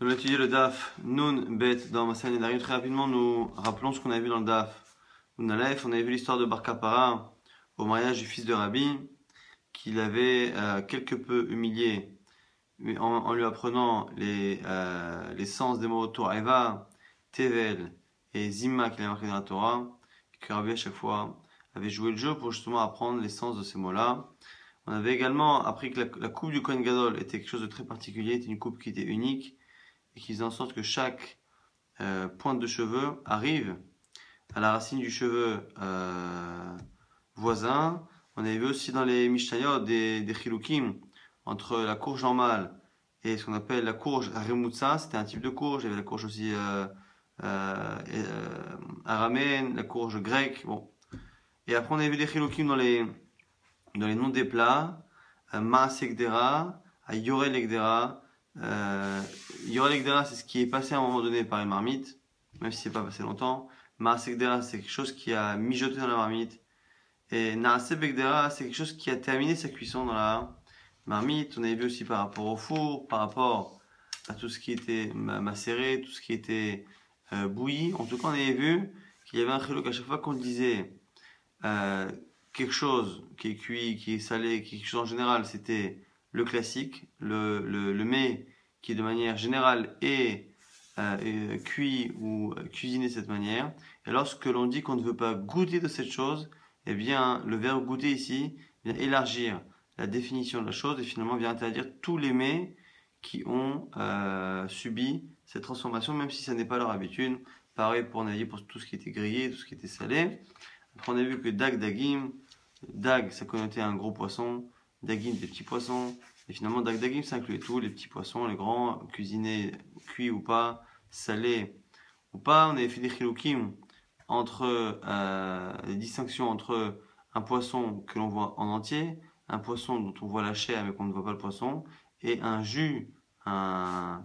Nous allons étudier le DAF Nun Bet dans Masséna Nedarim. Très rapidement, nous rappelons ce qu'on a vu dans le DAF Nun Aleph. On avait vu l'histoire de Bar Kappara au mariage du fils de Rabbi, qu'il avait quelque peu humilié en lui apprenant les sens des mots Torah, Tevel et Zimma qu'il a marqué dans la Torah, et que Rabbi à chaque fois avait joué le jeu pour justement apprendre les sens de ces mots-là. On avait également appris que la coupe du Kohen Gadol était quelque chose de très particulier, était une coupe qui était unique, et qui faisait en sorte que chaque pointe de cheveux arrive à la racine du cheveu voisin. On avait vu aussi dans les Mishnayot des chilukim entre la courge normale et ce qu'on appelle la courge Remutsa. C'était un type de courge. Il y avait la courge aussi araméenne, la courge grecque. Bon. Et après on avait vu des chilukim dans les noms des plats, Maaseh Gdera, Yorel Gdera. Yorel Gdera, c'est ce qui est passé à un moment donné par une marmite, même si c'est pas passé longtemps. Maaseh Gdera, c'est quelque chose qui a mijoté dans la marmite. Et Naaseh Begdera, c'est quelque chose qui a terminé sa cuisson dans la marmite. On avait vu aussi par rapport au four, par rapport à tout ce qui était macéré, tout ce qui était bouilli. En tout cas, on avait vu qu'il y avait un chiluk à chaque fois qu'on disait quelque chose qui est cuit, qui est salé, quelque chose en général, c'était le classique, le mets qui de manière générale est cuit ou cuisiné de cette manière. Et lorsque l'on dit qu'on ne veut pas goûter de cette chose, eh bien le verbe goûter ici vient élargir la définition de la chose et finalement vient interdire tous les mets qui ont subi cette transformation, même si ça n'est pas leur habitude. Pareil pour tout ce qui était grillé, tout ce qui était salé. Après on a vu que dag dagim, dag ça connotait un gros poisson, dagim des petits poissons, et finalement dag dagim ça incluait tout, les petits poissons, les grands, cuisinés, cuits ou pas, salés ou pas. On avait fait des chilukim entre les distinctions entre un poisson que l'on voit en entier, un poisson dont on voit la chair mais qu'on ne voit pas le poisson, et un jus, une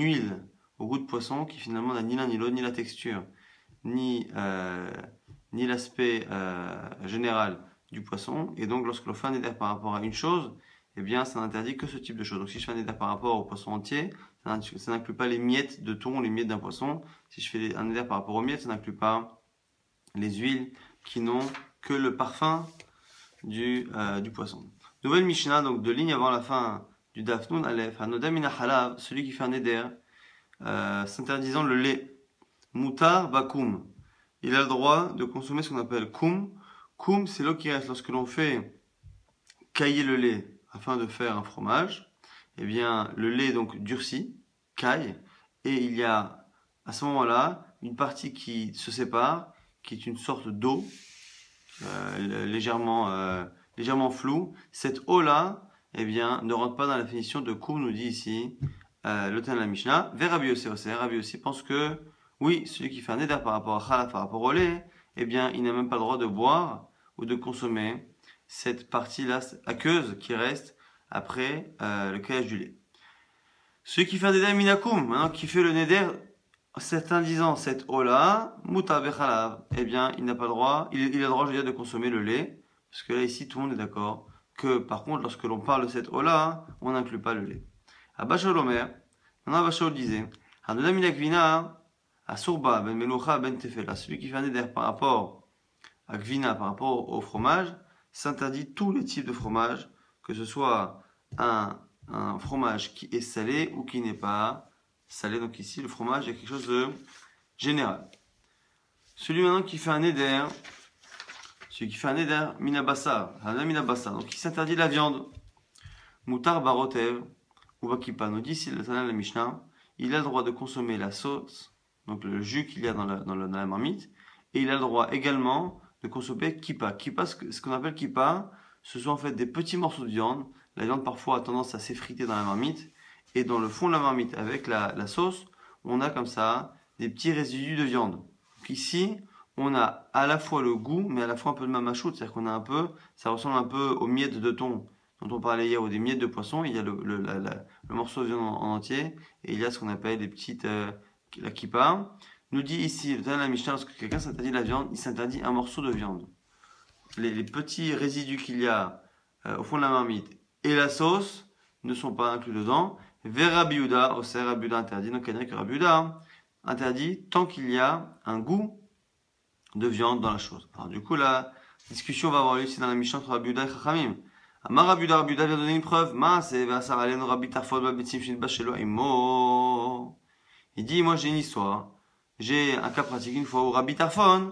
huile au goût de poisson qui finalement n'a ni l'un ni l'autre, ni la texture, ni l'aspect général du poisson. Et donc lorsque l'on fait un éder par rapport à une chose, eh bien ça n'interdit que ce type de chose. Donc si je fais un éder par rapport au poisson entier, ça n'inclut pas les miettes de thon, les miettes d'un poisson. Si je fais un éder par rapport aux miettes, ça n'inclut pas les huiles qui n'ont que le parfum du poisson. Nouvelle Mishnah, donc 2 lignes avant la fin du Daf Nun Aleph. Hanoda mina halav, celui qui fait un éder s'interdisant le lait. Mutar bakum. Il a le droit de consommer ce qu'on appelle koum. Koum, c'est l'eau qui reste lorsque l'on fait cailler le lait afin de faire un fromage. Eh bien, le lait donc durcit, caille, et il y a à ce moment-là une partie qui se sépare, qui est une sorte d'eau légèrement floue. Cette eau-là, eh bien, ne rentre pas dans la définition de koum, nous dit ici le Tana de la Mishnah. Vers Rabbi Yossi, Rabbi Yossi pense que oui, celui qui fait un éder par rapport à chalaf, par rapport au lait, eh bien, il n'a même pas le droit de boire ou de consommer cette partie-là aqueuse qui reste après le caillage du lait. Celui qui fait un neder minakum, maintenant qui fait le neder, disant cette eau-là, muta bechalav, eh bien, il n'a pas le droit, il a le droit, je veux dire, de consommer le lait, parce que là, ici, tout le monde est d'accord que, par contre, lorsque l'on parle de cette eau-là, on n'inclut pas le lait. Abashol Omer, maintenant Abashol disait, Hanoda minakvina, Asurba ben meloucha ben tefela, celui qui fait un éder par rapport à gvina, par rapport au fromage, s'interdit tous les types de fromage, que ce soit un fromage qui est salé ou qui n'est pas salé. Donc ici, le fromage est quelque chose de général. Celui maintenant qui fait un éder, minabassa, donc il s'interdit la viande. Moutar barotev, ou bakipa, nous dit ici le Tana de la Mishnah, il a le droit de consommer la sauce, donc le jus qu'il y a dans la marmite, et il a le droit également de consommer kippa. Kippa, ce qu'on appelle kippa, ce sont en fait des petits morceaux de viande. La viande parfois a tendance à s'effriter dans la marmite, et dans le fond de la marmite, avec la sauce, on a comme ça des petits résidus de viande. Donc ici, on a à la fois le goût, mais à la fois un peu de mamachout, c'est-à-dire qu'on a un peu, ça ressemble un peu aux miettes de thon dont on parlait hier, ou des miettes de poisson. Il y a le morceau de viande en entier, et il y a ce qu'on appelle des petites la kippa. Nous dit ici, dans la Mishnah, lorsque quelqu'un s'interdit la viande, il s'interdit un morceau de viande. Les petits résidus qu'il y a au fond de la marmite et la sauce ne sont pas inclus dedans. Vers Rabbi Yehuda, Oser, Rabbi Yehuda interdit. Donc, il y a que Rabbi Yehuda interdit tant qu'il y a un goût de viande dans la chose. Alors, du coup, la discussion va avoir lieu ici dans la Mishnah entre Rabbi Yehuda et Chachamim. Amar Rabbi Yehuda vient donner une preuve. Il dit, moi j'ai une histoire. J'ai un cas pratique une fois où Rabbi Tarfon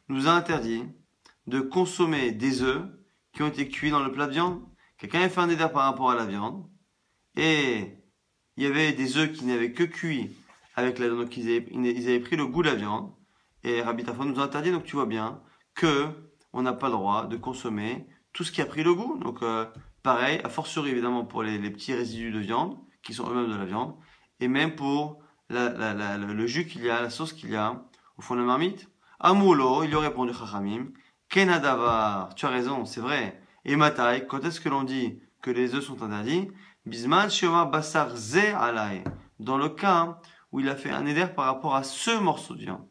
nous a interdit de consommer des œufs qui ont été cuits dans le plat de viande. Quelqu'un a fait un éder par rapport à la viande et il y avait des œufs qui n'avaient que cuit avec la viande, donc ils avaient pris le goût de la viande. Et Rabbi Tarfon nous a interdit, donc tu vois bien que on n'a pas le droit de consommer tout ce qui a pris le goût. Donc pareil, a fortiori évidemment pour les petits résidus de viande qui sont eux-mêmes de la viande, et même pour le jus qu'il y a, la sauce qu'il y a au fond de la marmite. Amoulo, il lui a répondu Chachamim, Kenadavar, tu as raison, c'est vrai. Et Matai, quand est-ce que l'on dit que les œufs sont interdits? Bisman Sheomar Basar Ze Alai, dans le cas où il a fait un éder par rapport à ce morceau de viande.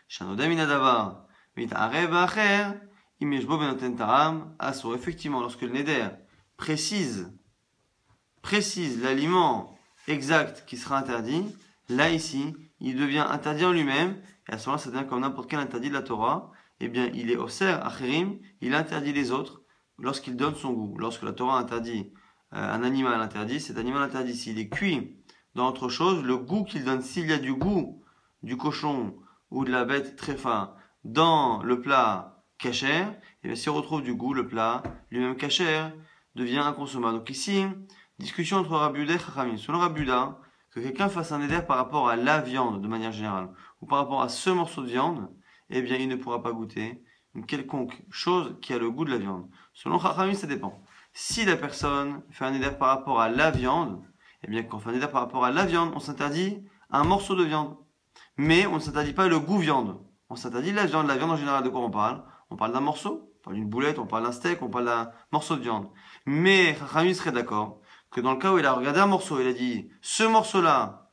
Shanodem Inadavar, Mitarev Acher, Imeshbo Benoten Taram, Asur. Effectivement, lorsque le neder précise l'aliment exact qui sera interdit, là ici, il devient interdit en lui-même, et à ce moment-là, ça devient comme n'importe quel interdit de la Torah. Eh bien, il est oser acherim, il interdit les autres lorsqu'il donne son goût. Lorsque la Torah interdit un animal interdit, cet animal interdit, s'il est cuit dans autre chose, le goût qu'il donne, s'il y a du goût du cochon ou de la bête tréfa dans le plat kasher, eh bien, si on retrouve du goût, le plat lui-même kasher devient inconsommable. Donc ici, discussion entre Rabbi Yehuda et Chachamim. Selon Rabbi Yehuda, que quelqu'un fasse un éder par rapport à la viande de manière générale, ou par rapport à ce morceau de viande, eh bien, il ne pourra pas goûter une quelconque chose qui a le goût de la viande. Selon Chachamim, ça dépend. Si la personne fait un éder par rapport à la viande, eh bien, quand on fait un éder par rapport à la viande, on s'interdit un morceau de viande. Mais on ne s'interdit pas le goût viande. On s'interdit la viande. La viande, en général, de quoi on parle? On parle d'un morceau, on parle d'une boulette, on parle d'un steak, on parle d'un morceau de viande. Mais Chachamim serait d'accord que dans le cas où il a regardé un morceau, il a dit, ce morceau-là,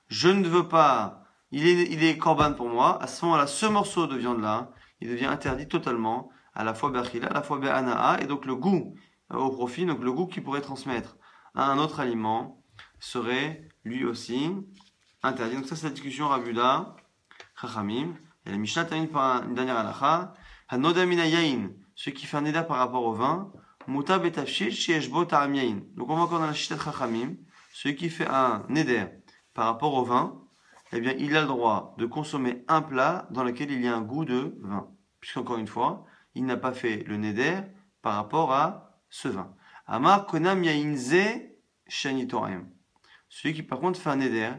je ne veux pas, il est korban pour moi, à ce moment-là, ce morceau de viande-là, il devient interdit totalement, à la fois be'achila, à la fois be'ana'a, et donc le goût au profit, donc le goût qu'il pourrait transmettre à un autre aliment, serait lui aussi interdit. Donc ça, c'est la discussion Rabbi Yehuda, Chachamim. Et la Mishnah termine par une dernière halakha. Hanoda mina yain, celui qui fait un éder par rapport au vin, muta betafshil sheeshbo ta'am yain. Donc on va encore dans la Shita de Chachamim, celui qui fait un éder par rapport au vin, eh bien, il a le droit de consommer un plat dans lequel il y a un goût de vin. Puisqu'encore une fois, il n'a pas fait le neder par rapport à ce vin. Amar konam yainze shanitorem. Celui qui par contre fait un neder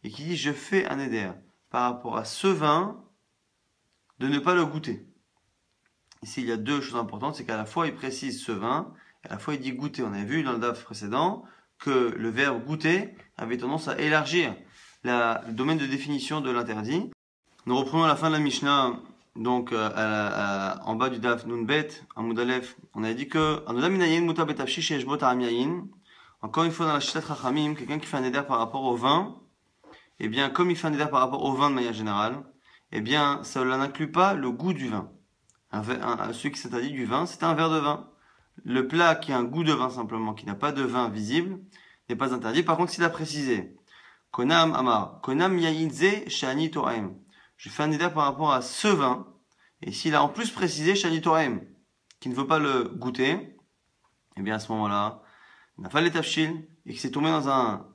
et qui dit je fais un neder par rapport à ce vin, de ne pas le goûter. Ici, il y a deux choses importantes, c'est qu'à la fois il précise ce vin, et à la fois il dit goûter. On avait vu dans le DAF précédent que le verbe goûter avait tendance à élargir le domaine de définition de l'interdit. Nous reprenons à la fin de la Mishnah, donc en bas du Daf Nunbet, en Moudalef, on a dit que encore une fois dans la Shita Chachamim, quelqu'un qui fait un éder par rapport au vin, eh bien comme il fait un éder par rapport au vin de manière générale, eh bien ça n'inclut pas le goût du vin. Celui qui s'interdit du vin, c'est un verre de vin. Le plat qui a un goût de vin simplement, qui n'a pas de vin visible, n'est pas interdit. Par contre, s'il a précisé Konam Amar, Konam Yainze Shani Torem. Je fais un éder par rapport à ce vin. Et s'il a en plus précisé Shani Torem, qui ne veut pas le goûter, eh bien à ce moment-là, il n'a pas les tafshil et qu'il s'est tombé dans un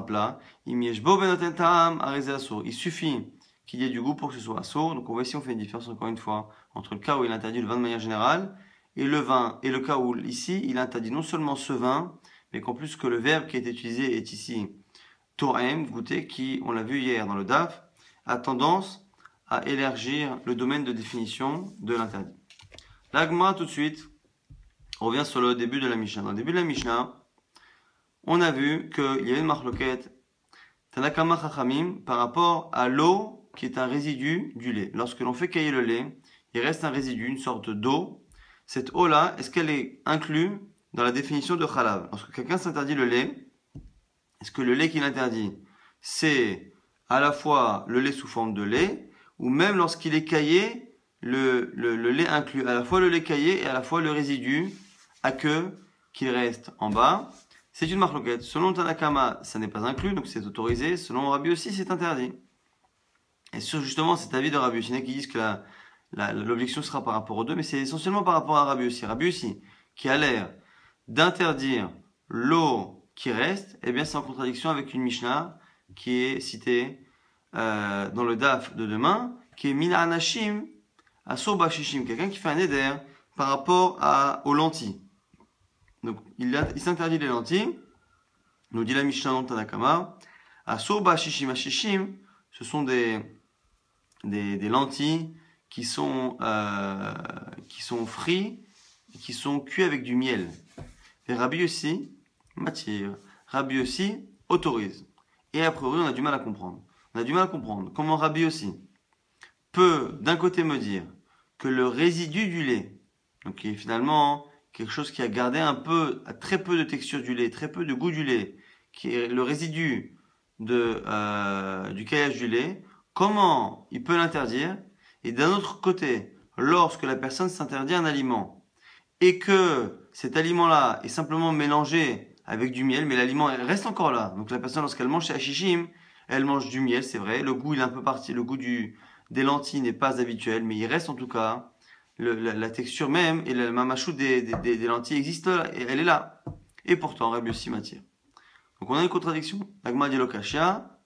plat. Il suffit qu'il y ait du goût pour que ce soit assourd. Donc on voit ici, on fait une différence encore une fois entre le cas où il interdit le vin de manière générale et le vin, et le cas où ici, il interdit non seulement ce vin, mais qu'en plus que le verbe qui est utilisé est ici Torem, goûter, qui, on l'a vu hier dans le DAF, a tendance à élargir le domaine de définition de l'interdit. L'Agma, tout de suite, revient sur le début de la Mishnah. Dans le début de la Mishnah, on a vu qu'il y avait une marloquette Tanakama Chachamim par rapport à l'eau qui est un résidu du lait. Lorsque l'on fait cailler le lait, il reste un résidu, une sorte d'eau. Cette eau-là, est-ce qu'elle est inclue dans la définition de Chalav? Lorsque quelqu'un s'interdit le lait, est-ce que le lait qu'il interdit, c'est à la fois le lait sous forme de lait, ou même lorsqu'il est caillé, le lait inclut à la fois le lait caillé et à la fois le résidu à queue qu'il reste en bas? C'est une marloquette. Selon Tanakama, ça n'est pas inclus, donc c'est autorisé. Selon Rabbi aussi, c'est interdit. Et sur justement cet avis de Rabbi Yossi, qui disent que l'objection sera par rapport aux deux, mais c'est essentiellement par rapport à Rabbi Yossi. Rabbi Yossi, qui a l'air d'interdire l'eau qui reste, eh bien c'est en contradiction avec une Mishnah qui est citée dans le Daf de demain, qui est Mina Anashim Asur Bashishim, quelqu'un qui fait un éder par rapport aux lentilles. Donc il s'interdit les lentilles, nous dit la Mishnah dans Tanakama, Asur Bashishim Ashishim, ce sont des lentilles qui sont frites et qui sont cuits avec du miel. Et Rabbi Yossi, Rabbi Yossi autorise. Et a priori, on a du mal à comprendre. On a du mal à comprendre comment Rabbi Yossi peut d'un côté me dire que le résidu du lait, donc qui est finalement quelque chose qui a gardé très peu de texture du lait, très peu de goût du lait, qui est le résidu du caillage du lait, comment il peut l'interdire? Et d'un autre côté, lorsque la personne s'interdit un aliment et que cet aliment-là est simplement mélangé avec du miel, mais l'aliment reste encore là. Donc la personne, lorsqu'elle mange chez Hashishim, elle mange du miel, c'est vrai. Le goût, il est un peu parti. Le goût des lentilles n'est pas habituel, mais il reste en tout cas. La texture même et la mamachoute des lentilles existe, et elle est là. Et pourtant, Rabbi Yossi m'attire. Donc on a une contradiction. L'agma dit lokashia,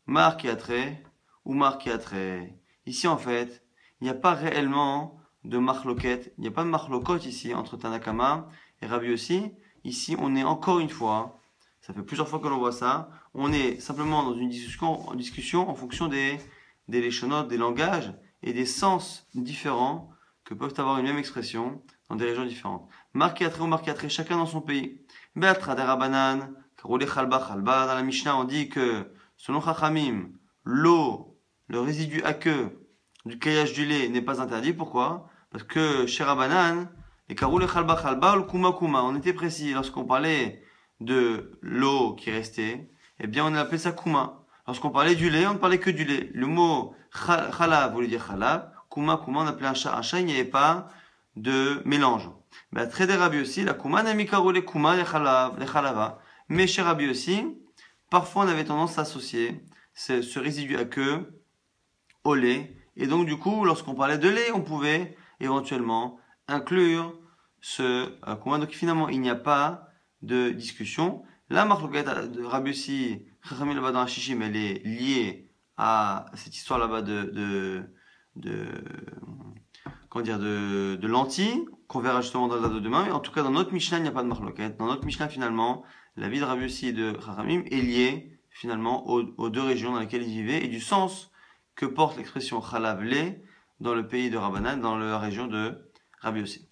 marque et attrait, ou marque et attrait. Ici, en fait, il n'y a pas réellement de marloquette, il n'y a pas de marloquot ici entre Tanakama et Rabbi Yossi. Ici, on est encore une fois, ça fait plusieurs fois que l'on voit ça, on est simplement dans une discussion en fonction des leshonotes, des langages et des sens différents que peuvent avoir une même expression dans des régions différentes. Marqué attrait ou marqué attrait, chacun dans son pays. Be'atra de Rabanan, Karole Chalba Chalba, dans la Mishnah, on dit que, selon Chachamim, l'eau, le résidu aqueux du caillage du lait n'est pas interdit. Pourquoi? Parce que chez Rabanan, les Karole Chalba Chalba, le Kuma Kuma, on était précis. Lorsqu'on parlait de l'eau qui restait, eh bien, on appelait ça Kuma. Lorsqu'on parlait du lait, on ne parlait que du lait. Le mot Chalav voulait dire Chalav. Kuma, on appelait un chat, il n'y avait pas de mélange. Mais à Trader Rabbi aussi, la Kuma n'a mis les Kuma, les Chalava. Mais chez Rabbi aussi, parfois on avait tendance à associer ce résidu aqueux au lait. Et donc du coup, lorsqu'on parlait de lait, on pouvait éventuellement inclure ce Kuma. Donc finalement, il n'y a pas de discussion. La marloquette de Rabbi aussi, Chachamim là-bas dans Hashishim, elle est liée à cette histoire là-bas de lentilles, qu'on verra justement dans le date de demain. Mais en tout cas, dans notre Mishnah, il n'y a pas de marloquette. Dans notre Mishnah, finalement, la vie de Rabbi Yossi et de Chachamim est liée, finalement, aux deux régions dans lesquelles ils vivaient et du sens que porte l'expression Chalav lait dans le pays de Rabbanan, dans la région de Rabbi Yossi.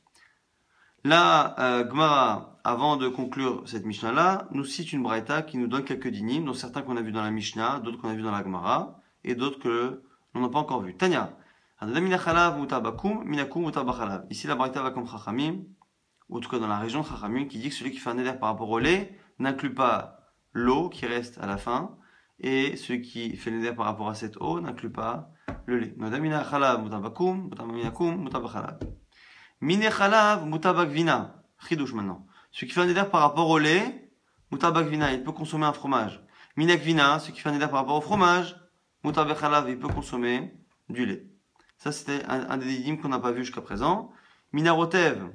Là, Gemara, avant de conclure cette Mishnah-là, nous cite une braïta qui nous donne quelques dynim, dont certains qu'on a vus dans la Mishnah, d'autres qu'on a vus dans la Gemara, et d'autres que l'on n'a pas encore vus. Tanya. Ici, la braïta va comme Chachamim, ou en tout cas dans la région de Chachamim, qui dit que celui qui fait un éder par rapport au lait n'inclut pas l'eau qui reste à la fin, et celui qui fait l'éder par rapport à cette eau n'inclut pas le lait. Mine chalav mutabak vina. Chidouche maintenant. Celui qui fait un éder par rapport au lait, mutabak vina, il peut consommer un fromage. Minek vina, celui qui fait un éder par rapport au fromage, mutabak chalav, il peut consommer du lait. Ça, c'était un des didim qu'on n'a pas vu jusqu'à présent. Minarotev,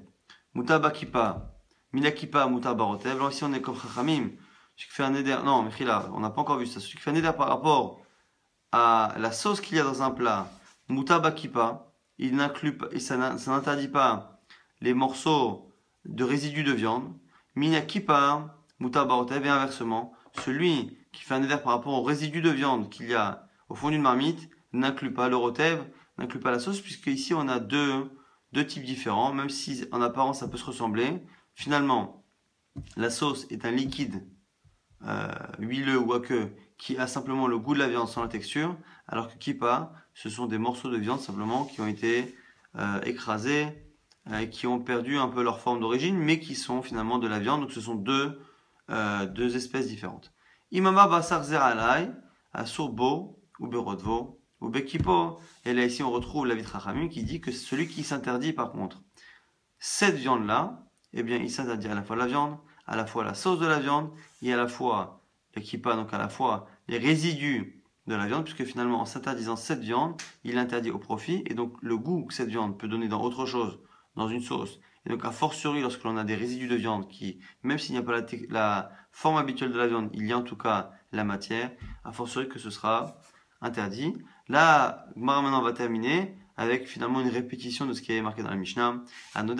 mutabakipa, minakipa, mutabarotev. Alors ici, on est comme chachamim. Celui qui fait un éder, non, Mechila, on n'a pas encore vu ça. Celui qui fait un éder par rapport à la sauce qu'il y a dans un plat, mutabakipa, il n'inclut pas, et ça n'interdit pas les morceaux de résidus de viande. Minakipa, mutabarotev, et inversement, celui qui fait un éder par rapport aux résidus de viande qu'il y a au fond d'une marmite, n'inclut pas le rotev, n'inclut pas la sauce, puisque ici on a deux types différents, même si en apparence ça peut se ressembler. Finalement, la sauce est un liquide huileux ou aqueux qui a simplement le goût de la viande sans la texture, alors que kippa, ce sont des morceaux de viande simplement qui ont été écrasés et qui ont perdu un peu leur forme d'origine, mais qui sont finalement de la viande. Donc ce sont deux espèces différentes. Imama basar zeralai, asurbo ou berodvo ou bekipo. Et là ici on retrouve la vie de Chachamim qui dit que celui qui s'interdit par contre cette viande là, eh bien il s'interdit à la fois la viande, à la fois la sauce de la viande et à la fois l'équipa, donc à la fois les résidus de la viande, puisque finalement en s'interdisant cette viande, il interdit au profit, et donc le goût que cette viande peut donner dans autre chose, dans une sauce, et donc a fortiori lorsque l'on a des résidus de viande qui, même s'il n'y a pas la forme habituelle de la viande, il y a en tout cas la matière, a fortiori que ce sera interdit. Là, Gemara maintenant va terminer avec finalement une répétition de ce qui est marqué dans la Mishnah. Celui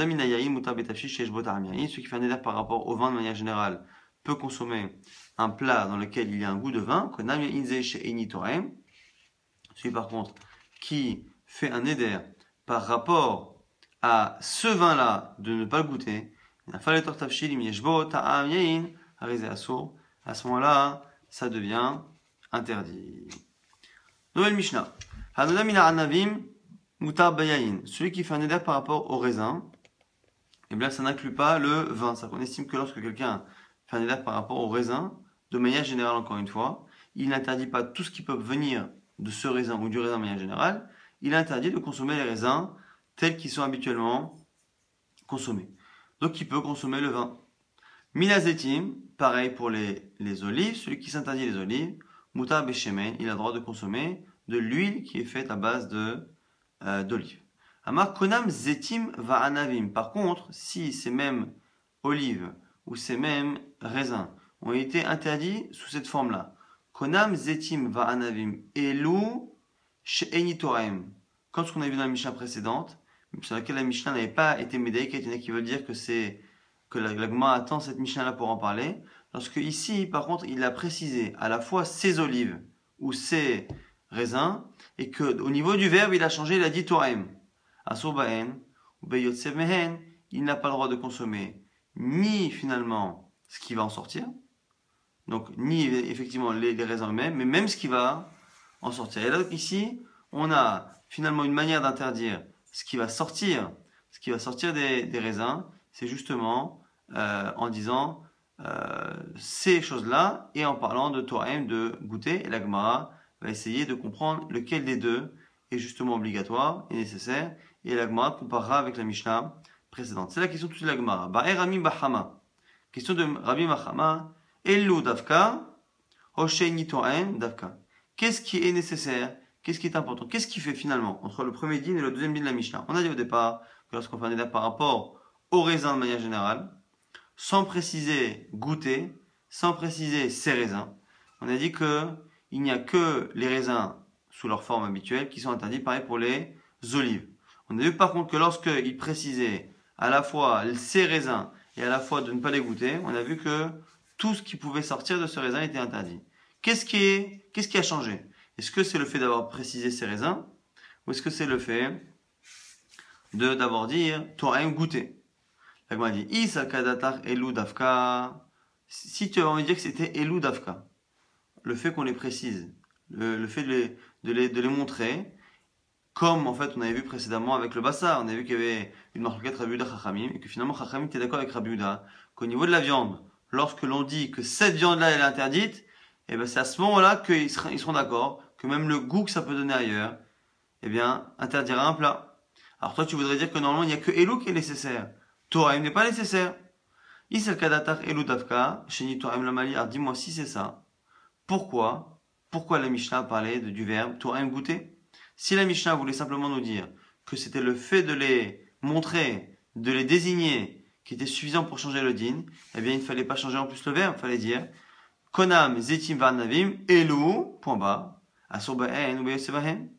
qui fait un éder par rapport au vin de manière générale peut consommer un plat dans lequel il y a un goût de vin. Celui par contre qui fait un éder par rapport à ce vin-là de ne pas le goûter, à ce moment-là, ça devient interdit. Nouvelle Mishnah. Celui qui fait un éder par rapport au raisin, eh bien, ça n'inclut pas le vin. C'est-à-dire qu'on estime que lorsque quelqu'un fait un éder par rapport au raisin, de manière générale, encore une fois, il n'interdit pas tout ce qui peut venir de ce raisin ou du raisin de manière générale. Il interdit de consommer les raisins tels qu'ils sont habituellement consommés. Donc, il peut consommer le vin. Milazetim, pareil pour les olives. Celui qui s'interdit les olives, mutar beshemen, il a le droit de consommer de l'huile qui est faite à base d'olive. Amar konam zetim va anavim. Par contre, si ces mêmes olives ou ces mêmes raisins ont été interdits sous cette forme-là, konam zetim va anavim elu she'enitoraim. Comme ce qu'on a vu dans la Mishnah précédente, sur laquelle la Mishnah n'avait pas été médaillée, qui veut dire que c'est que la Gemara attend cette Mishnah-là pour en parler. Lorsque ici, par contre, il a précisé à la fois ses olives ou ses raisins, et que au niveau du verbe, il a changé, il a dit Toraim. Asurbaen, ou Beyotsemehen, il n'a pas le droit de consommer ni finalement ce qui va en sortir, donc ni effectivement les raisins eux-mêmes, mais même ce qui va en sortir. Et là, ici, on a finalement une manière d'interdire ce qui va sortir des raisins, c'est justement en disant ces choses-là et en parlant de Toraim, de goûter. Et la Gemara va essayer de comprendre lequel des deux est justement obligatoire et nécessaire. Et la Gemara comparera avec la Mishnah précédente. C'est la question de la Gemara. Ba'er Rami Bahama. Question de Rabbi Bahama. Elu Davka. Hosheini Toraim Davka. Qu'est-ce qui est nécessaire? Qu'est-ce qui est important? Qu'est-ce qui fait finalement entre le premier din et le deuxième din de la Mishnah? On a dit au départ que lorsqu'on fait un éder par rapport au raisin de manière générale, sans préciser goûter, sans préciser ces raisins, on a dit que il n'y a que les raisins sous leur forme habituelle qui sont interdits, pareil pour les olives. On a vu par contre que lorsqu'il précisait à la fois ces raisins et à la fois de ne pas les goûter, on a vu que tout ce qui pouvait sortir de ce raisin était interdit. Qu'est-ce qui a changé? Est-ce que c'est le fait d'avoir précisé ces raisins ou est-ce que c'est le fait d'avoir dit Toraim goûter? La Gemara dit Isa kadatar elu davka. Si tu avais envie de dire que c'était elu davka, le fait qu'on les précise, le fait de les montrer, comme en fait on avait vu précédemment avec le bassa, on avait vu qu'il y avait une marquette Rabbi Yehuda Chachamim et que finalement Chachamim était d'accord avec Rabbi Yehuda qu'au niveau de la viande, lorsque l'on dit que cette viande-là elle est interdite, et ben c'est à ce moment-là qu'ils seront d'accord que même le goût que ça peut donner ailleurs, eh bien interdira un plat. Alors toi tu voudrais dire que normalement il n'y a que elu qui est nécessaire. Toraim n'est pas nécessaire. Isel kadatar elu davka, sheni Toraim lamali. Alors dis-moi si c'est ça. Pourquoi la Mishnah parlait du verbe Toraim goûter? Si la Mishnah voulait simplement nous dire que c'était le fait de les montrer, de les désigner, qui était suffisant pour changer le din, eh bien il ne fallait pas changer en plus le verbe, il fallait dire Konam zetim varnavim elu, point bas, asurbaen ou beyosebahen.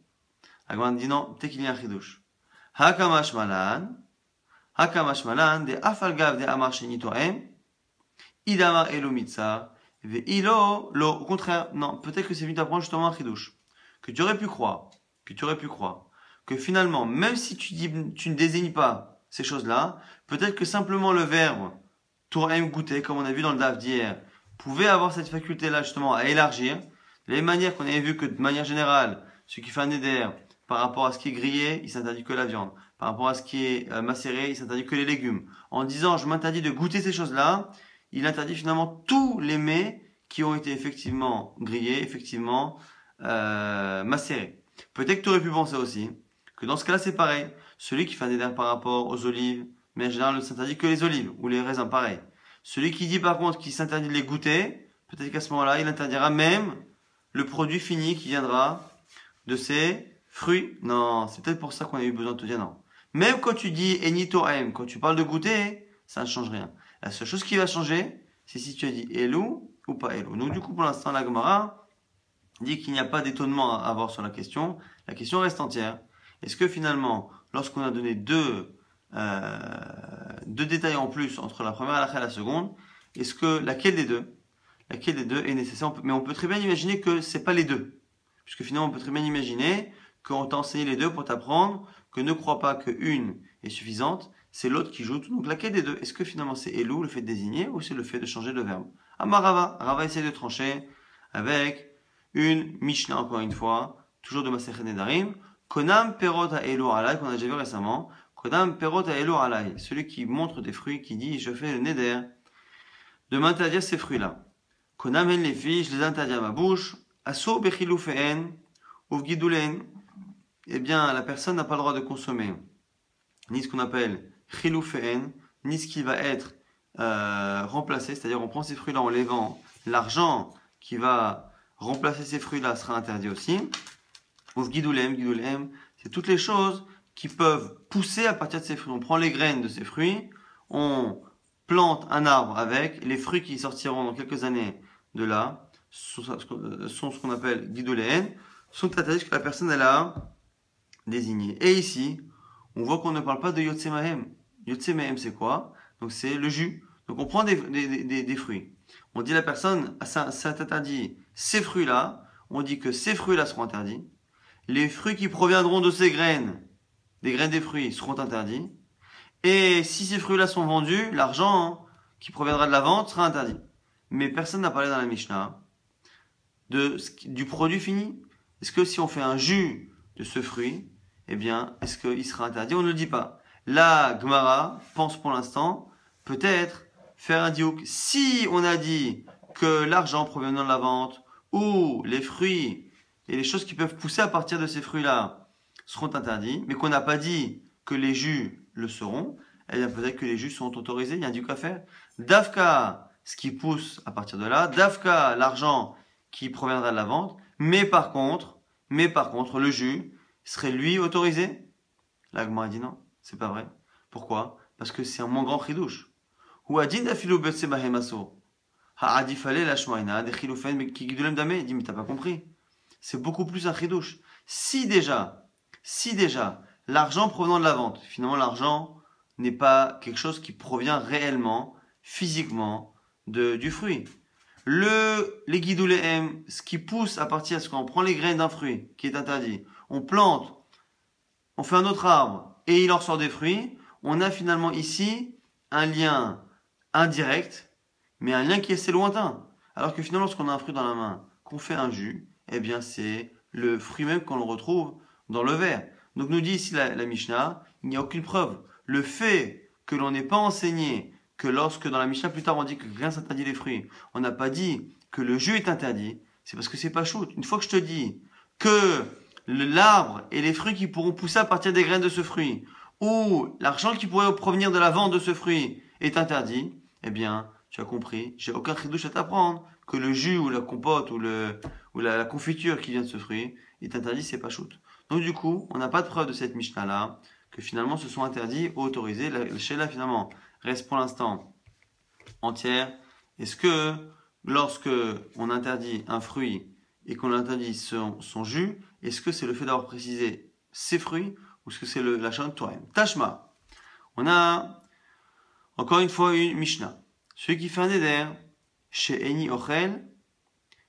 La Gemara dit non, peut-être qu'il y a un chidouche. Hakamash malan de afalgav de amar sheni Toraim, idamar elu mitzah, ve ilo lo. Au contraire, non, peut-être que c'est venu d'apprendre justement un chidouche. Que tu aurais pu croire que finalement, même si tu ne désignes pas ces choses-là, peut-être que simplement le verbe Toraim goûter, comme on a vu dans le daf d'hier, pouvait avoir cette faculté-là justement à élargir. De la même manière qu'on avait vu que de manière générale, ce qui fait un éder par rapport à ce qui est grillé, il s'interdit que la viande. Par rapport à ce qui est macéré, il s'interdit que les légumes. En disant je m'interdis de goûter ces choses-là, il interdit finalement tous les mets qui ont été effectivement grillés, effectivement macérés. Peut-être que tu aurais pu penser aussi que dans ce cas-là c'est pareil. Celui qui fait un éder par rapport aux olives, mais en général ne s'interdit que les olives ou les raisins pareil. Celui qui dit par contre qu'il s'interdit de les goûter, peut-être qu'à ce moment-là, il interdira même le produit fini qui viendra de ces fruits. Non, c'est peut-être pour ça qu'on a eu besoin de te dire non. Même quand tu dis enito aim, quand tu parles de goûter, ça ne change rien. La seule chose qui va changer, c'est si tu as dit elou ou pas elou. Donc du coup, pour l'instant, la Gemara dit qu'il n'y a pas d'étonnement à avoir sur la question. La question reste entière. Est-ce que finalement, lorsqu'on a donné deux détails en plus entre la première halakha et la seconde, est-ce que laquelle des deux est nécessaire? Mais on peut très bien imaginer que c'est pas les deux. Puisque finalement, on peut très bien imaginer qu'on t'a enseigné les deux pour t'apprendre que ne crois pas qu'une est suffisante, c'est l'autre qui joue. Donc laquelle des deux? Est-ce que finalement c'est Elou, le fait de désigner, ou c'est le fait de changer de verbe? Amarava, Rava essaie de trancher avec une Mishnah, encore une fois, toujours de Masechet Nedarim, Konam perot ha Elou alay, qu'on a déjà vu récemment, Konam perot ha Elou alay, celui qui montre des fruits, qui dit je fais le Neder, de m'interdire ces fruits-là. Konam en les filles, je les interdis à ma bouche, Asso bechiloufeen, uvgidulen, eh bien, la personne n'a pas le droit de consommer ni ce qu'on appelle chiloufeen, ni ce qui va être remplacé, c'est-à-dire on prend ces fruits-là, on les vend, l'argent qui va remplacer ces fruits-là sera interdit aussi. Uvgidoulem, c'est toutes les choses qui peuvent pousser à partir de ces fruits. On prend les graines de ces fruits, on plante un arbre avec, les fruits qui sortiront dans quelques années de là sont ce qu'on appelle guidoléen, sont interdits que la personne elle a désigné. Et ici, on voit qu'on ne parle pas de yotsemahem. Yotsemahem, c'est quoi? Donc c'est le jus. Donc on prend des fruits. On dit à la personne, ça interdit ces fruits-là. On dit que ces fruits-là seront interdits. Les fruits qui proviendront de ces graines, des graines des fruits, seront interdits. Et si ces fruits-là sont vendus, l'argent qui proviendra de la vente sera interdit. Mais personne n'a parlé dans la Mishnah du produit fini. Est-ce que si on fait un jus de ce fruit, eh bien, est-ce qu'il sera interdit? On ne le dit pas. La Gemara pense pour l'instant peut-être faire un diouk. Si on a dit que l'argent provenant de la vente ou les fruits et les choses qui peuvent pousser à partir de ces fruits-là seront interdits, mais qu'on n'a pas dit que les jus le seront, eh bien peut-être que les jus sont autorisés, il y a un diouk à faire. Dafka, ce qui pousse à partir de là, Dafka, l'argent qui proviendra de la vente, mais par contre, le jus serait lui autorisé? La Gemara dit non, c'est pas vrai. Pourquoi? Parce que c'est un moins grand chidouche. Ou adin afilu betsebahem aso. Ha'adifale lashmaina de chiloufen qui gidulem dame. Il dit mais t'as pas compris. C'est beaucoup plus un chidouche. Si déjà, l'argent provenant de la vente, finalement l'argent n'est pas quelque chose qui provient réellement, physiquement, du fruit. Les guidouléem, ce qui pousse à partir, ce qu'on prend les graines d'un fruit, qui est interdit, on plante, on fait un autre arbre, et il en ressort des fruits, on a finalement ici un lien indirect, mais un lien qui est assez lointain. Alors que finalement, lorsqu'on a un fruit dans la main, qu'on fait un jus, eh bien c'est le fruit même qu'on le retrouve dans le verre. Donc nous dit ici la Mishnah, il n'y a aucune preuve. Le fait que l'on n'ait pas enseigné que lorsque dans la Mishnah plus tard on dit que rien s'interdit les fruits, on n'a pas dit que le jus est interdit, c'est parce que c'est pas shoot. Une fois que je te dis que l'arbre et les fruits qui pourront pousser à partir des graines de ce fruit, ou l'argent qui pourrait provenir de la vente de ce fruit est interdit, eh bien, tu as compris, j'ai aucun chidouche à t'apprendre, que le jus ou la compote ou la confiture qui vient de ce fruit est interdit, c'est pas shoot. Donc du coup, on n'a pas de preuve de cette Mishnah-là, que finalement ce sont interdits ou autorisés. La Sheila finalement reste pour l'instant entière. Est-ce que lorsque on interdit un fruit et qu'on interdit son jus, est-ce que c'est le fait d'avoir précisé ses fruits ou est-ce que c'est la chaîne de Tourem? Tashma. On a encore une fois une Mishnah. Celui qui fait un neder, chez Eni Ochel,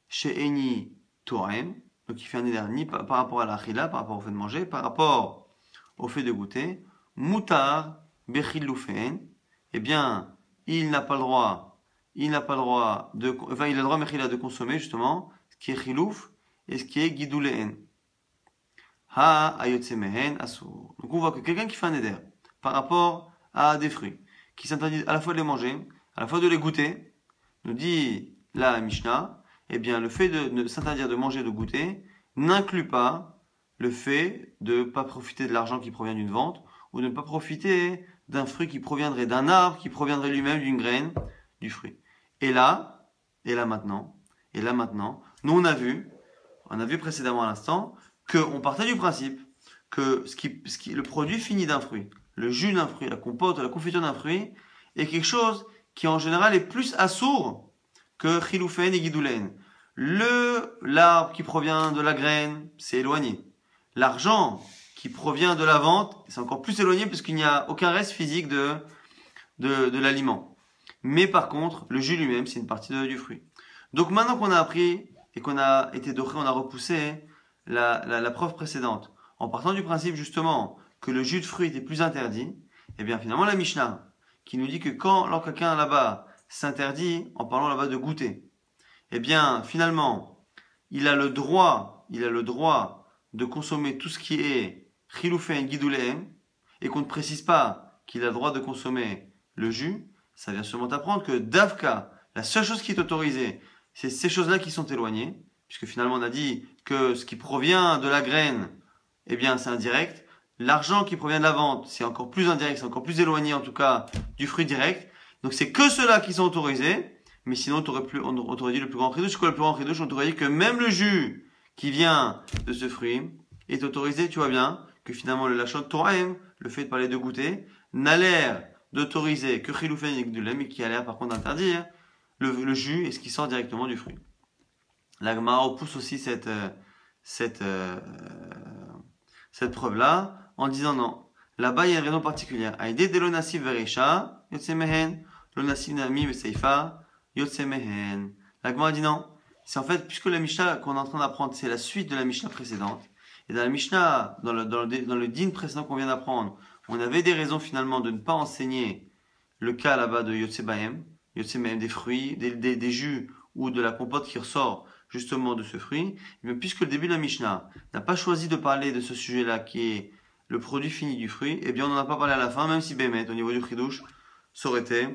chez Eni Tourem, donc il fait un neder ni par rapport à la chila, par rapport au fait de manger, par rapport au fait de goûter, Mutar Bechiloufen, eh bien, il n'a pas le droit de, enfin, il a le droit mechila de consommer justement ce qui est chilouf et ce qui est guidouléen. Ha ayotsemehen asur. Donc on voit que quelqu'un qui fait un neder par rapport à des fruits, qui s'interdit à la fois de les manger, à la fois de les goûter, nous dit la Mishnah, eh bien le fait de s'interdire de manger et de goûter n'inclut pas le fait de ne pas profiter de l'argent qui provient d'une vente ou de ne pas profiter d'un fruit qui proviendrait d'un arbre, qui proviendrait lui-même d'une graine du fruit. Et là maintenant, nous on a vu précédemment à l'instant, qu'on partait du principe que le produit fini d'un fruit, le jus d'un fruit, la compote, la confiture d'un fruit, est quelque chose qui en général est plus assourd que chiloufen et guidoulen. L'arbre qui provient de la graine, c'est éloigné. L'argent qui provient de la vente, c'est encore plus éloigné puisqu'il n'y a aucun reste physique de l'aliment. Mais par contre, le jus lui-même, c'est une partie du fruit. Donc maintenant qu'on a appris et qu'on a été doré, on a repoussé la preuve précédente, en partant du principe justement que le jus de fruit était plus interdit, et bien finalement la Mishnah, qui nous dit que lorsque quelqu'un là-bas s'interdit, en parlant là-bas de goûter, eh bien finalement, il a le droit de consommer tout ce qui est chiloufen, guidouléem, et qu'on ne précise pas qu'il a le droit de consommer le jus, ça vient seulement t'apprendre que Davka, la seule chose qui est autorisée, c'est ces choses-là qui sont éloignées, puisque finalement on a dit que ce qui provient de la graine, eh bien c'est indirect. L'argent qui provient de la vente, c'est encore plus indirect, c'est encore plus éloigné en tout cas du fruit direct. Donc c'est que ceux-là qui sont autorisés, mais sinon on aurait dit le plus grand chidouche. Quoi, le plus grand chidouche, on aurait dit que même le jus qui vient de ce fruit est autorisé, tu vois bien, que finalement le lachon Toraim, le fait de parler de goûter, n'a l'air d'autoriser que chiloufen et gdulem, et qui a l'air par contre d'interdire le jus et ce qui sort directement du fruit. La Gemara repousse aussi cette preuve-là en disant non. Là-bas, il y a une raison particulière. Aïdé de l'onasif verisha, yotsemehen, l'onasif nami veseifa, yotsemehen. La Gemara dit non. C'est en fait, puisque la Mishnah qu'on est en train d'apprendre, c'est la suite de la Mishnah précédente. Et dans la Mishnah, dans le din précédent qu'on vient d'apprendre, on avait des raisons finalement de ne pas enseigner le cas là-bas de Yotsebahem, des fruits, des jus ou de la compote qui ressort justement de ce fruit. Mais puisque le début de la Mishnah n'a pas choisi de parler de ce sujet-là qui est le produit fini du fruit, eh bien on n'en a pas parlé à la fin, même si Bémet, au niveau du chidouche, ça aurait été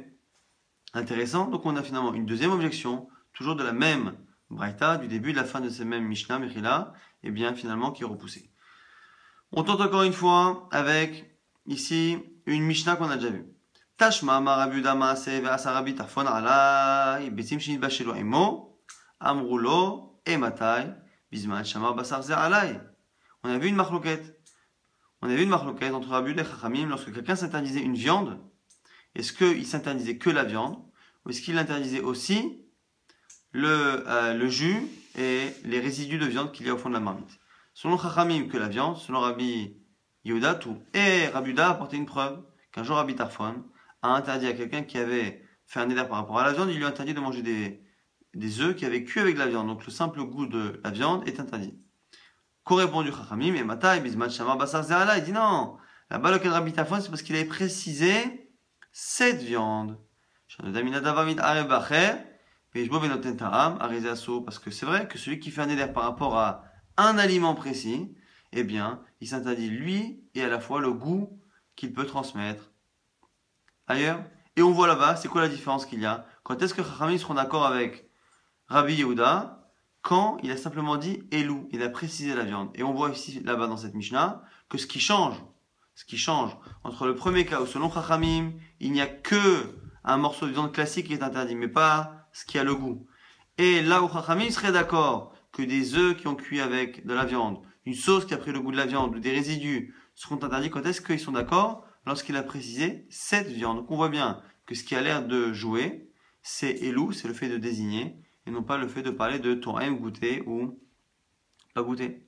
intéressant. Donc on a finalement une deuxième objection, toujours de la même Braïta, du début et de la fin de cette même Mishnah, Mechila, eh bien finalement qui est repoussée. On tente encore une fois avec ici une Mishnah qu'on a déjà vue. Tashma marabuda maase ve'asarabi tarfon alai betim shinitbashelu imo amrulo ematai bizman shamar basar ze alai. On a vu une marloquette. Entre Rabbi et Chachamim lorsque quelqu'un s'interdisait une viande. Est-ce qu'il s'interdisait que la viande ou est-ce qu'il interdisait aussi le jus et les résidus de viande qu'il y a au fond de la marmite? Selon Chachamim, que la viande, selon Rabbi Yehuda, tout. Et Rabbi Yehuda a apporté une preuve qu'un jour Rabbi Tarfon a interdit à quelqu'un qui avait fait un éder par rapport à la viande, il lui a interdit de manger des œufs qui avaient cuit avec de la viande. Donc le simple goût de la viande est interdit. Qu'ont répondu Chachamim et Matai, Bizman Shamar Basar Zerala? Il dit non. Là-bas, le cas de Rabbi Tarfon, c'est parce qu'il avait précisé cette viande. Parce que c'est vrai que celui qui fait un éder par rapport à un aliment précis, eh bien, il s'interdit lui et à la fois le goût qu'il peut transmettre ailleurs. Et on voit là-bas, c'est quoi la différence qu'il y a? Quand est-ce que Chachamim seront d'accord avec Rabbi Yehuda? Quand il a simplement dit Elou, il a précisé la viande. Et on voit ici, là-bas dans cette Mishnah, que ce qui change entre le premier cas où selon Chachamim, il n'y a que un morceau de viande classique qui est interdit, mais pas ce qui a le goût. Et là où Chachamim serait d'accord que des œufs qui ont cuit avec de la viande, une sauce qui a pris le goût de la viande ou des résidus seront interdits, quand est-ce qu'ils sont d'accord? Lorsqu'il a précisé cette viande. Donc on voit bien que ce qui a l'air de jouer, c'est Elou, c'est le fait de désigner, et non pas le fait de parler de ton aime goûter ou pas goûter.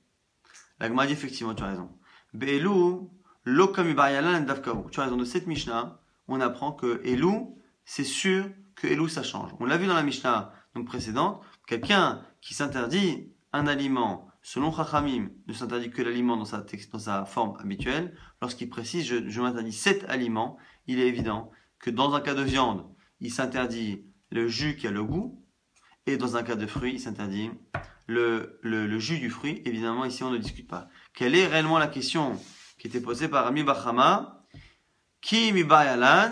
La Gemara dit effectivement, tu as raison. Be'elou, lo kami ba'yalan davkahu. Tu as raison, de cette Mishnah, on apprend que Elou, c'est sûr que Elou ça change. On l'a vu dans la Mishnah donc précédente, quelqu'un qui s'interdit un aliment, selon Chachamim, ne s'interdit que l'aliment dans sa forme habituelle. Lorsqu'il précise je m'interdis cet aliment, il est évident que dans un cas de viande, il s'interdit le jus qui a le goût, et dans un cas de fruit, il s'interdit le jus du fruit. Évidemment, ici, on ne discute pas. Quelle est réellement la question qui était posée par Rami Bachama? Ki mi bayalan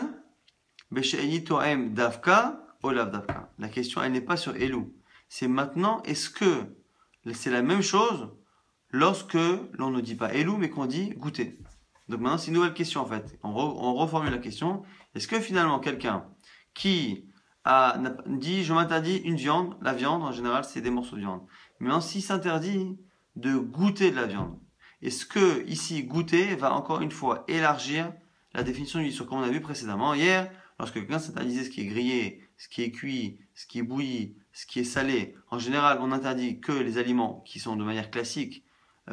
beshe'eni to'em davka olav davka. La question, elle n'est pas sur Elou. C'est maintenant, est-ce que c'est la même chose lorsque l'on ne dit pas Elou, mais qu'on dit goûter? Donc maintenant, c'est une nouvelle question en fait. On reformule la question. Est-ce que finalement, quelqu'un qui dit je m'interdis une viande, la viande en général c'est des morceaux de viande. Mais s'il s'interdit de goûter de la viande, est-ce que ici goûter va encore une fois élargir la définition du sur comme on a vu précédemment hier, lorsque quelqu'un s'interdisait ce qui est grillé, ce qui est cuit, ce qui est bouilli, ce qui est salé. En général, on interdit que les aliments qui sont de manière classique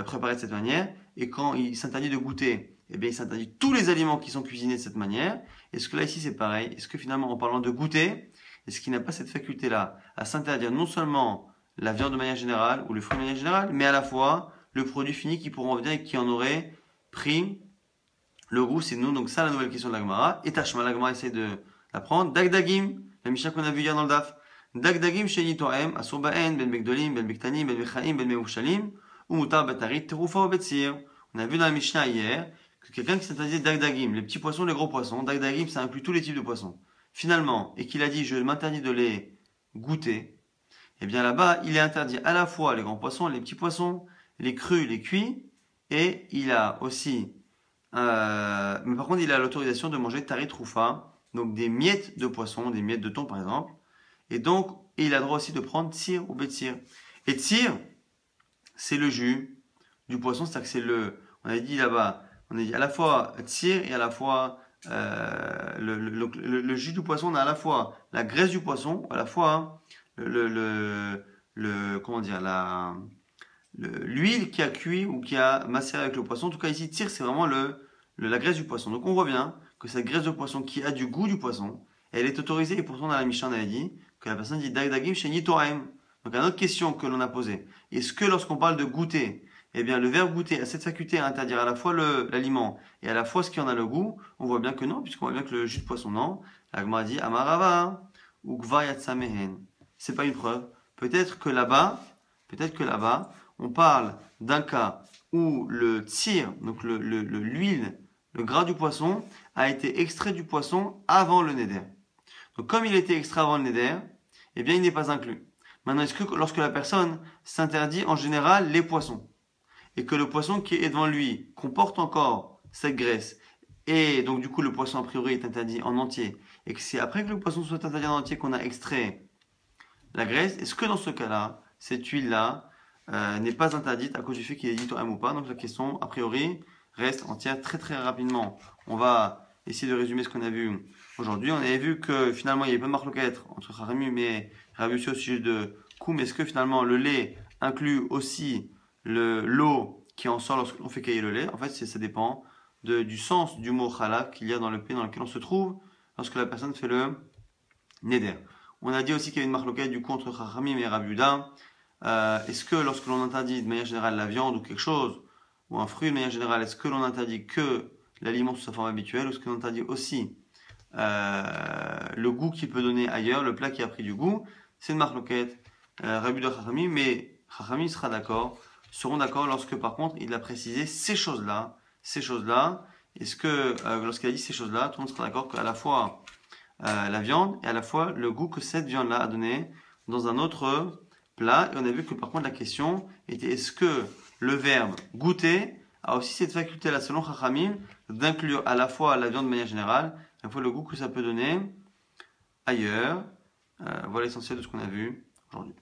préparés de cette manière, et quand il s'interdit de goûter, eh bien il s'interdit tous les aliments qui sont cuisinés de cette manière. Est-ce que là ici c'est pareil? Est-ce que finalement en parlant de goûter, est-ce qu'il n'a pas cette faculté-là à s'interdire non seulement la viande de manière générale ou le fruit de manière générale, mais à la fois le produit fini qui pourrait en venir et qui en aurait pris le goût? C'est nous, donc ça la nouvelle question de la Gemara. Et Tashma, la Gemara essaie de l'apprendre. Dagdagim, la Mishnah qu'on a vu hier dans le DAF. Dagdagim sheni toem, asur ba'en, ben begdolim, ben bektanim, ben bechaim, ben meushalim, ou mutar batarit, terufa ou betsir. On a vu dans la Mishnah hier que quelqu'un qui s'interdisait dagdagim, les petits poissons, les gros poissons, dagdagim ça inclut tous les types de poissons. Finalement, et qu'il a dit je m'interdis de les goûter, eh bien là-bas, il est interdit à la fois les grands poissons, les petits poissons, les crus, les cuits, et il a aussi, mais par contre, il a l'autorisation de manger tarit troufa, donc des miettes de poisson, des miettes de thon par exemple, et donc, il a le droit aussi de prendre tsir ou betsir. Et tsir, c'est le jus du poisson, c'est-à-dire que c'est on a dit là-bas, on a dit à la fois tsir et à la fois le jus du poisson, on a à la fois la graisse du poisson, à la fois comment dire, l'huile qui a cuit ou qui a macéré avec le poisson. En tout cas ici, tsir, c'est vraiment la graisse du poisson. Donc on voit bien que cette graisse de poisson qui a du goût du poisson, elle est autorisée, et pourtant dans la Mishnah on avait dit que la personne dit dagdagim sheni toaim. Donc une autre question que l'on a posée, est-ce que lorsqu'on parle de goûter, eh bien le verbe goûter a cette faculté à interdire à la fois l'aliment et à la fois ce qui en a le goût? On voit bien que non, puisqu'on voit bien que le jus de poisson non. La Gemara dit amarava ou gva yatsamehen. C'est pas une preuve. Peut-être que là-bas, on parle d'un cas où le tsir, donc l'huile, le gras du poisson, a été extrait du poisson avant le neder. Donc comme il était extrait avant le neder, eh bien il n'est pas inclus. Maintenant, est-ce que lorsque la personne s'interdit en général les poissons, et que le poisson qui est devant lui comporte encore cette graisse, et donc du coup le poisson a priori est interdit en entier, et que c'est après que le poisson soit interdit en entier qu'on a extrait la graisse, est-ce que dans ce cas-là, cette huile-là n'est pas interdite à cause du fait qu'il est dit Torah ou pas? Donc la question, a priori, reste entière. Très très rapidement, on va essayer de résumer ce qu'on a vu aujourd'hui. On avait vu que finalement il y avait pas de marloquette entre Haramim et Rabbi Yossi au sujet de Koum. Est-ce que finalement le lait inclut aussi l'eau qui en sort lorsqu'on fait cailler le lait? En fait, ça dépend du sens du mot Chalak qu'il y a dans le pays dans lequel on se trouve lorsque la personne fait le Neder. On a dit aussi qu'il y avait une marloquette du coup entre Chachamim et Rabbi Yehuda. Est-ce que lorsque l'on interdit de manière générale la viande ou quelque chose, ou un fruit de manière générale, est-ce que l'on interdit que l'aliment sous sa forme habituelle, ou est-ce que l'on interdit aussi le goût qu'il peut donner ailleurs, le plat qui a pris du goût? C'est une marloquette Rabbi Yehuda Chachamim, mais Chachamim seront d'accord lorsque par contre il a précisé ces choses-là. Est-ce que lorsqu'il a dit ces choses-là, tout le monde sera d'accord qu'à la fois la viande et à la fois le goût que cette viande-là a donné dans un autre plat. Et on a vu que par contre la question était est-ce que le verbe goûter a aussi cette faculté-là selon Chachamim d'inclure à la fois la viande de manière générale, à la fois le goût que ça peut donner ailleurs. Voilà l'essentiel de ce qu'on a vu aujourd'hui.